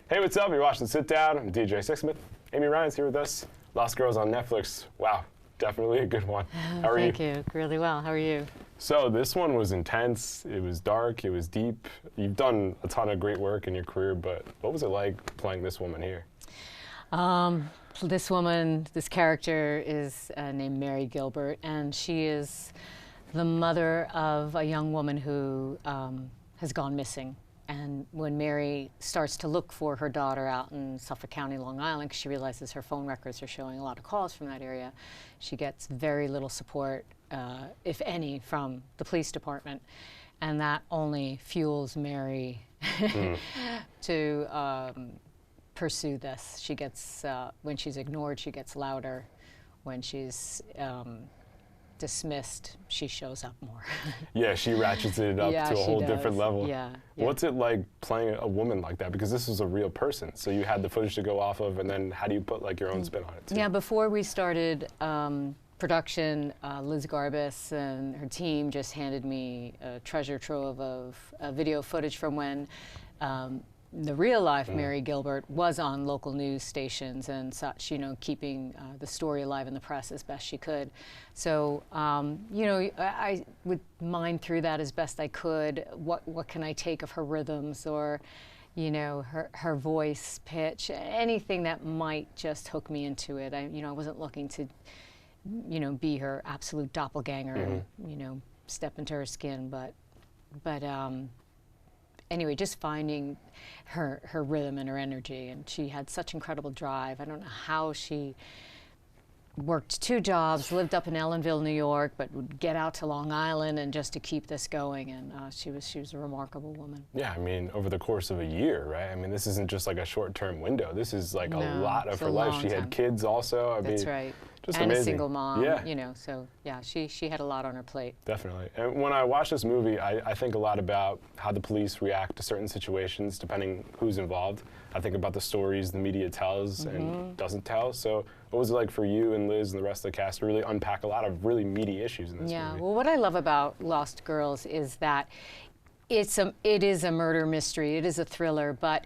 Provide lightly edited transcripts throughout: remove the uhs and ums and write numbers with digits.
Hey, what's up? You're watching Sit Down. I'm DJ Sixsmith. Amy Ryan's here with us. Lost Girls on Netflix. Wow, definitely a good one. How are you? Thank you. Really well. How are you? So this one was intense. It was dark. It was deep. You've done a ton of great work in your career, but what was it like playing this woman here? This character is named Mari Gilbert, and she is the mother of a young woman who has gone missing. And when Mary starts to look for her daughter out in Suffolk County, Long Island, 'cause she realizes her phone records are showing a lot of calls from that area, she gets very little support, if any, from the police department. And that only fuels Mary to pursue this. She gets, when she's ignored, she gets louder. When she's dismissed, she shows up more. Yeah, she ratchets it up to a whole different level. Yeah. What's it like playing a woman like that? Because this is a real person, so you had the footage to go off of, and then how do you put like your own spin on it too? Yeah, before we started production, Liz Garbus and her team just handed me a treasure trove of video footage from when the real life Mari Gilbert was on local news stations and such, you know, keeping the story alive in the press as best she could. So, you know, I would mine through that as best I could. What can I take of her rhythms, or, you know, her voice, pitch, anything that might just hook me into it. I wasn't looking to, you know, be her absolute doppelganger and, you know, step into her skin, but anyway, just finding her rhythm and her energy, and she had such incredible drive. I don't know how she worked 2 jobs, lived up in Ellenville, New York, but would get out to Long Island and just to keep this going. And she was a remarkable woman. Yeah, I mean, over the course of a year, right? I mean, this isn't just like a short-term window. This is like a lot of her life. She had kids also. That's right. Just and amazing. A single mom, yeah. You know, so yeah, she had a lot on her plate. Definitely. And when I watch this movie, I think a lot about how the police react to certain situations, depending who's involved. I think about the stories the media tells and doesn't tell. So what was it like for you and Liz and the rest of the cast to really unpack a lot of really meaty issues in this movie? Yeah, well, what I love about Lost Girls is that it is a murder mystery, it is a thriller, but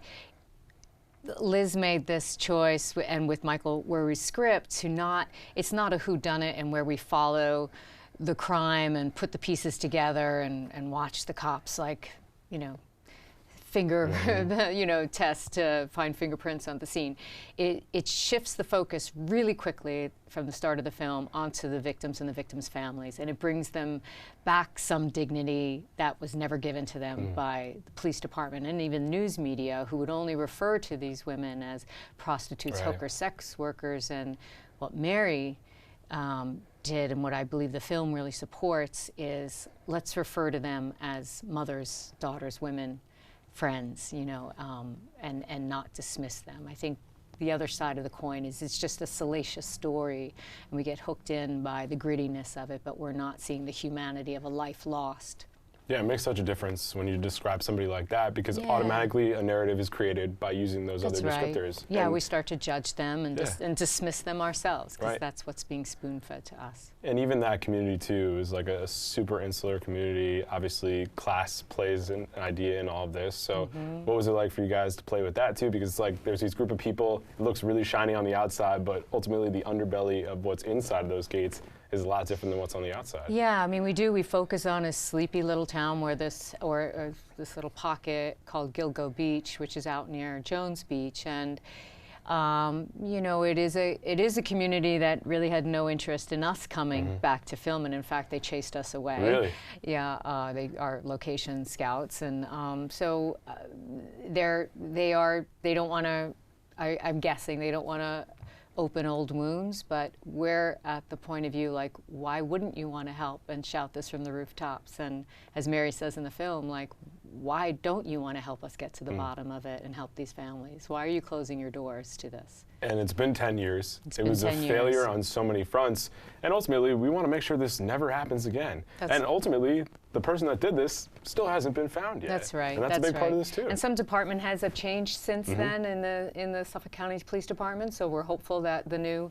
Liz made this choice, and with Michael Werry's script, it's not a whodunit and where we follow the crime and put the pieces together and watch the cops, like, you know, test to find fingerprints on the scene. It shifts the focus really quickly from the start of the film onto the victims and the victims' families, and it brings them back some dignity that was never given to them by the police department and even news media, who would only refer to these women as prostitutes, hookers, sex workers. And what Mary did, and what I believe the film really supports, is let's refer to them as mothers, daughters, women, friends, you know, and not dismiss them. I think the other side of the coin is it's just a salacious story, and we get hooked in by the grittiness of it, but we're not seeing the humanity of a life lost. Yeah, it makes such a difference when you describe somebody like that, because automatically a narrative is created by using those other descriptors. Yeah, we start to judge them and dismiss them ourselves, because that's what's being spoon-fed to us. And even that community, too, is like a super insular community. Obviously, class plays an idea in all of this. So what was it like for you guys to play with that, too? Because it's like there's these group of people, it looks really shiny on the outside, but ultimately the underbelly of what's inside of those gates is a lot different than what's on the outside. Yeah, I mean, we focus on a sleepy little town where this little pocket called Gilgo Beach, which is out near Jones Beach, and you know, it is a community that really had no interest in us coming back to film, and in fact, they chased us away. Really? Yeah, they are location scouts, and so they don't want to. I'm guessing they don't want to open old wounds, but we're at the point of view like, why wouldn't you want to help and shout this from the rooftops? And as Mary says in the film, like, why don't you want to help us get to the bottom of it and help these families? Why are you closing your doors to this? And it's been 10 years. It was a failure on so many fronts. And ultimately, we want to make sure this never happens again. And ultimately, the person that did this still hasn't been found yet. That's right. And that's a big part of this, too. And some department heads have changed since then in the Suffolk County Police Department. So we're hopeful that the new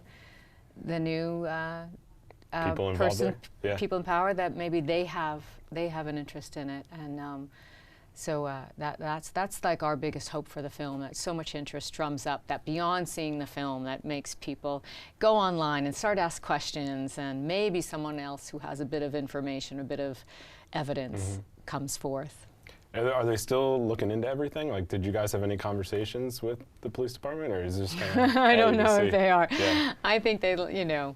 people involved there. people in power, that maybe they have an interest in it. And So that's like our biggest hope for the film, that so much interest drums up that beyond seeing the film, that makes people go online and start to ask questions, and maybe someone else who has a bit of information, a bit of evidence comes forth. Are they still looking into everything? Like, did you guys have any conversations with the police department, or is this kind of? I don't know if they are. Yeah. I think they, you know,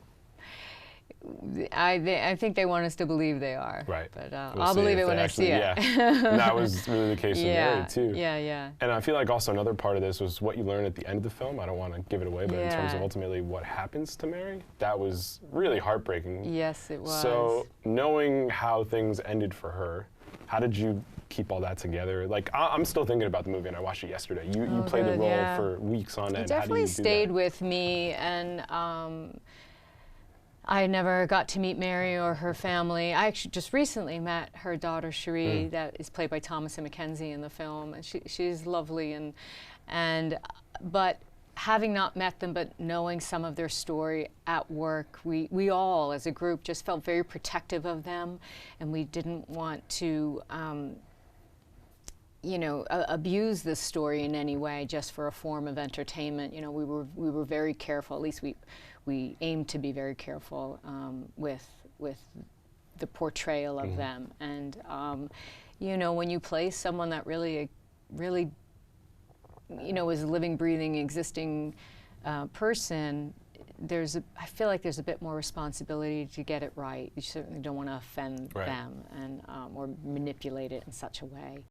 I think they want us to believe they are. Right. But We'll I'll see believe if it when they I see it. Yeah. And that was really the case with Mary, too. Yeah, yeah. And I feel like also another part of this was what you learn at the end of the film. I don't want to give it away, but in terms of ultimately what happens to Mary, that was really heartbreaking. Yes, it was. So knowing how things ended for her, how did you keep all that together? Like, I'm still thinking about the movie, and I watched it yesterday. You played the role for weeks on end. It definitely how do you stayed with me, and I never got to meet Mary or her family. I actually just recently met her daughter Cherie, that is played by Thomas and Mackenzie in the film, and she's lovely. But having not met them, but knowing some of their story at work, we all as a group just felt very protective of them, and we didn't want to you know, abuse this story in any way just for a form of entertainment. You know, we were very careful. At least we aimed to be very careful with the portrayal of them. And you know, when you play someone that really, you know, is a living, breathing, existing person, I feel like there's a bit more responsibility to get it right. You certainly don't want to offend them and or manipulate it in such a way.